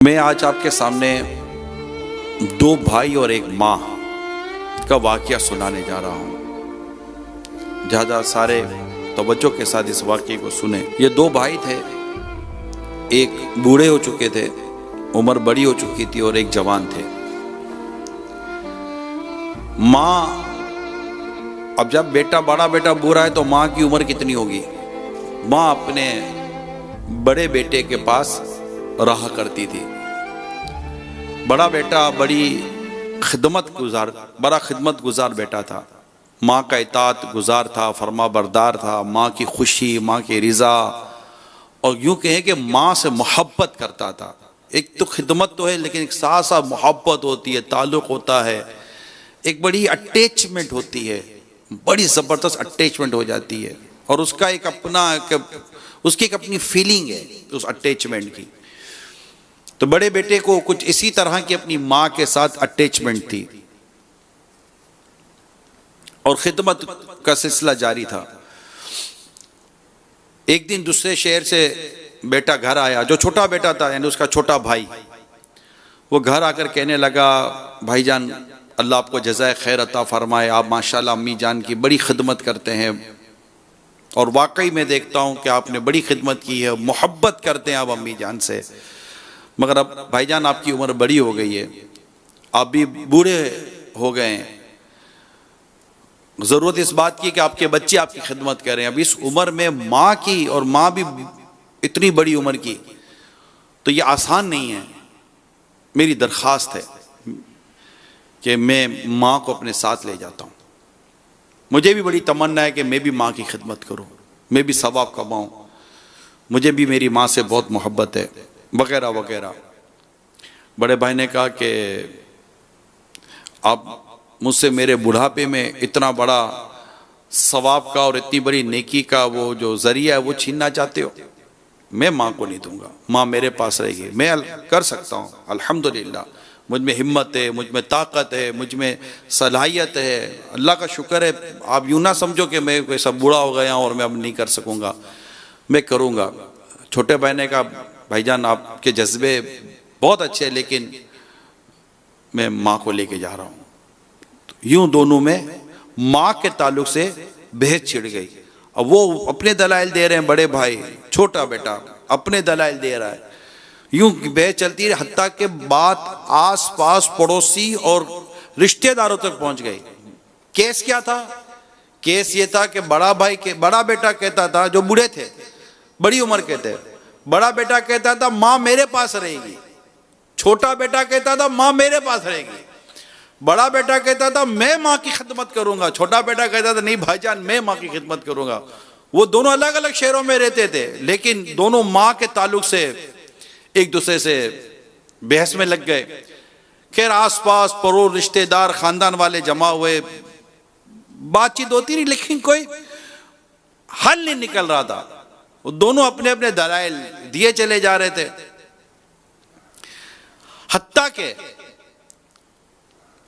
मैं आज आपके सामने दो भाई और एक माँ का वाक़या सुनाने जा रहा हूँ। ज़्यादा सारे तवज्जो के साथ इस वाक़ये को सुने। ये दो भाई थे, एक बूढ़े हो चुके थे, उम्र बड़ी हो चुकी थी, और एक जवान थे। माँ, अब जब बड़ा बेटा बूढ़ा है तो माँ की उम्र कितनी होगी? माँ अपने बड़े बेटे के पास रहा करती थी। बड़ा बेटा बड़ा खिदमत गुजार बेटा था। माँ का इताअत गुजार था, फरमा बरदार था, माँ की खुशी, माँ की रिज़ा, और यूँ कहें कि माँ से मोहब्बत करता था। एक तो खिदमत तो है, लेकिन एक साथ साथ मोहब्बत होती है, ताल्लुक़ होता है, एक बड़ी अटैचमेंट होती है, बड़ी ज़बरदस्त अटैचमेंट हो जाती है, और उसका उसकी एक अपनी फीलिंग है उस अटैचमेंट की। तो बड़े बेटे को कुछ इसी तरह की अपनी माँ के साथ अटैचमेंट थी, और खिदमत का सिलसिला जारी था। एक दिन दूसरे शहर से बेटा घर आया, जो छोटा बेटा था, यानी उसका छोटा भाई। वो घर आकर कहने लगा, भाईजान अल्लाह आपको जज़ाए खैर अता फरमाए, आप माशाल्लाह अम्मी जान की बड़ी खिदमत करते हैं, और वाकई में देखता हूँ कि आपने बड़ी खिदमत की है, मोहब्बत करते हैं आप अम्मी जान से। मगर अब भाईजान आपकी उम्र बड़ी हो गई है, आप भी बूढ़े हो गए हैं, ज़रूरत इस बात की कि आपके बच्चे आपकी खिदमत करें। अब इस उम्र में माँ की, और माँ भी इतनी बड़ी उम्र की, तो ये आसान नहीं है। मेरी दरख्वास्त है कि मैं माँ को अपने साथ ले जाता हूँ। मुझे भी बड़ी तमन्ना है कि मैं भी माँ की खिदमत करूँ, मैं भी सवाब कमाऊँ, मुझे भी मेरी माँ से बहुत मोहब्बत है, वगैरह वगैरह। बड़े भाई ने कहा कि आप मुझसे मेरे बुढ़ापे में इतना बड़ा सवाब का और इतनी बड़ी नेकी का वो जो ज़रिया है वो छीनना चाहते हो? मैं माँ को नहीं दूंगा, माँ मेरे पास रहेगी, मैं कर सकता हूँ। अल्हम्दुलिल्लाह मुझ में हिम्मत है, मुझ में ताकत है, मुझ में सलाहियत है, अल्लाह का शुक्र है। आप यूँ ना समझो कि मैं कोई सब बूढ़ा हो गया और मैं अब नहीं कर सकूँगा, मैं करूँगा। छोटे भाई ने कहा, भाईजान आपके जज्बे बहुत अच्छे हैं, लेकिन मैं माँ को लेके जा रहा हूँ। तो यूँ दोनों में माँ के ताल्लुक से बहस छिड़ गई। अब वो अपने दलाइल दे रहे हैं, बड़े भाई, छोटा बेटा अपने दलाइल दे रहा है, यूं बहस चलती रही, हत्ता के बात आस पास पड़ोसी और रिश्तेदारों तक पहुंच गई। केस क्या था? केस ये था कि बड़ा बेटा कहता था, जो बूढ़े थे, बड़ी उम्र के थे, बड़ा बेटा कहता था माँ मेरे पास रहेगी, छोटा बेटा कहता था माँ मेरे पास रहेगी। बड़ा बेटा कहता था मैं माँ की खिदमत करूंगा, छोटा बेटा कहता था नहीं भाईजान मैं माँ की खिदमत करूंगा। वो दोनों अलग अलग शहरों में रहते थे, लेकिन दोनों माँ के ताल्लुक से एक दूसरे से बहस में लग गए। खैर आसपास पड़ोस, रिश्तेदार, खानदान वाले जमा हुए, बातचीत होती रही, लेकिन कोई हल नहीं निकल रहा था। वो दोनों अपने अपने दलाइल दिए चले जा रहे थे। हत्ता के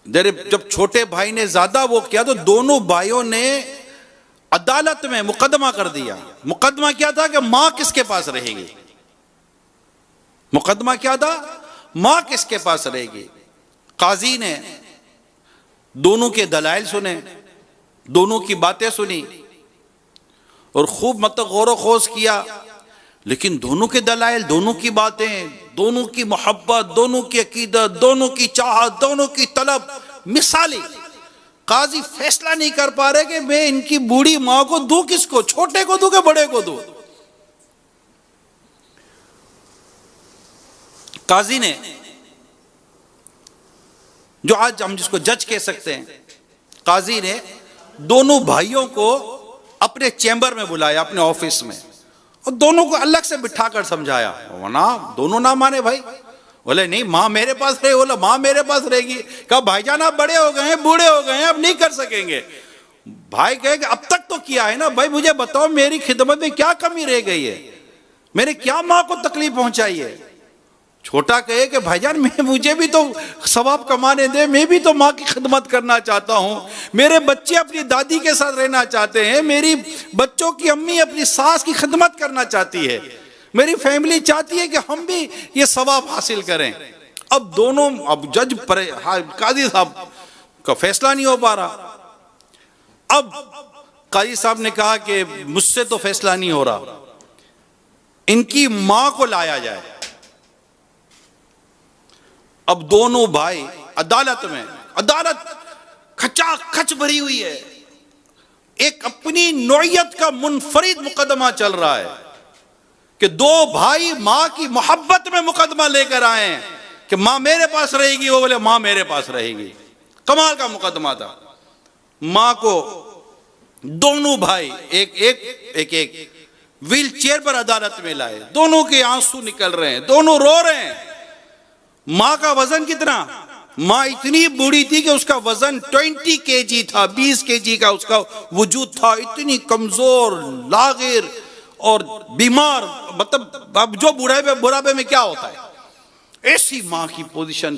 जब छोटे भाई ने ज्यादा वो किया तो दोनों भाइयों ने अदालत में मुकदमा कर दिया। मुकदमा क्या था कि मां किसके पास रहेगी? मुकदमा क्या था? मां किसके पास रहेगी? काजी ने दोनों के दलाइल सुने, दोनों की बातें सुनी, और खूब गौर खोज किया, लेकिन दोनों के दलाइल, दोनों की बातें, दोनों की मोहब्बत, दोनों की अकीदत, दोनों की चाहत, दोनों की तलब मिसाली। काजी फैसला नहीं कर पा रहे कि मैं इनकी बूढ़ी मां को दूं किसको, छोटे को दूं कि बड़े को दूं। काजी ने, जो आज हम जिसको जज कह सकते हैं, काजी ने दोनों भाइयों को अपने चैम्बर में बुलाया, अपने ऑफिस में, और दोनों को अलग से बिठाकर समझाया। वरना दोनों ना माने भाई, बोले नहीं माँ मेरे पास रहे, बोला माँ मेरे पास रहेगी। कहा भाईजान आप बड़े हो गए हैं, बूढ़े हो गए हैं, अब नहीं कर सकेंगे। भाई कहे अब तक तो किया है ना भाई, मुझे बताओ मेरी खिदमत में क्या कमी रह गई है, मैंने क्या माँ को तकलीफ पहुंचाई है? छोटा कहे कि भाईजान मुझे भी तो सवाब कमाने दे, मैं भी तो माँ की खिदमत करना चाहता हूँ, मेरे बच्चे अपनी दादी के साथ रहना चाहते हैं, मेरी बच्चों की अम्मी अपनी सास की खिदमत करना चाहती है, मेरी फैमिली चाहती है कि हम भी ये सवाब हासिल करें। अब दोनों, अब जज पर काजी साहब का फैसला नहीं हो पा रहा। अब काजी साहब ने कहा कि मुझसे तो फैसला नहीं हो रहा, इनकी मां को लाया जाए। अब दोनों भाई अदालत में, अदालत खचाखच भरी हुई है, एक अपनी नौइयत का मुनफरिद मुकदमा चल रहा है कि दो भाई मां की मोहब्बत में मुकदमा लेकर आए हैं कि मां मेरे पास रहेगी, वो बोले मां मेरे पास रहेगी। कमाल का मुकदमा था। मां को दोनों भाई एक व्हील चेयर पर अदालत में लाए, दोनों के आंसू निकल रहे हैं, दोनों रो रहे हैं। मां का वजन कितना? मां इतनी बूढ़ी थी कि उसका वजन 20 kg था, 20 kg का उसका वजूद था, इतनी कमजोर, लागिर और बीमार। मतलब अब जो बुढ़ापे में क्या होता है, ऐसी मां की पोजीशन थी।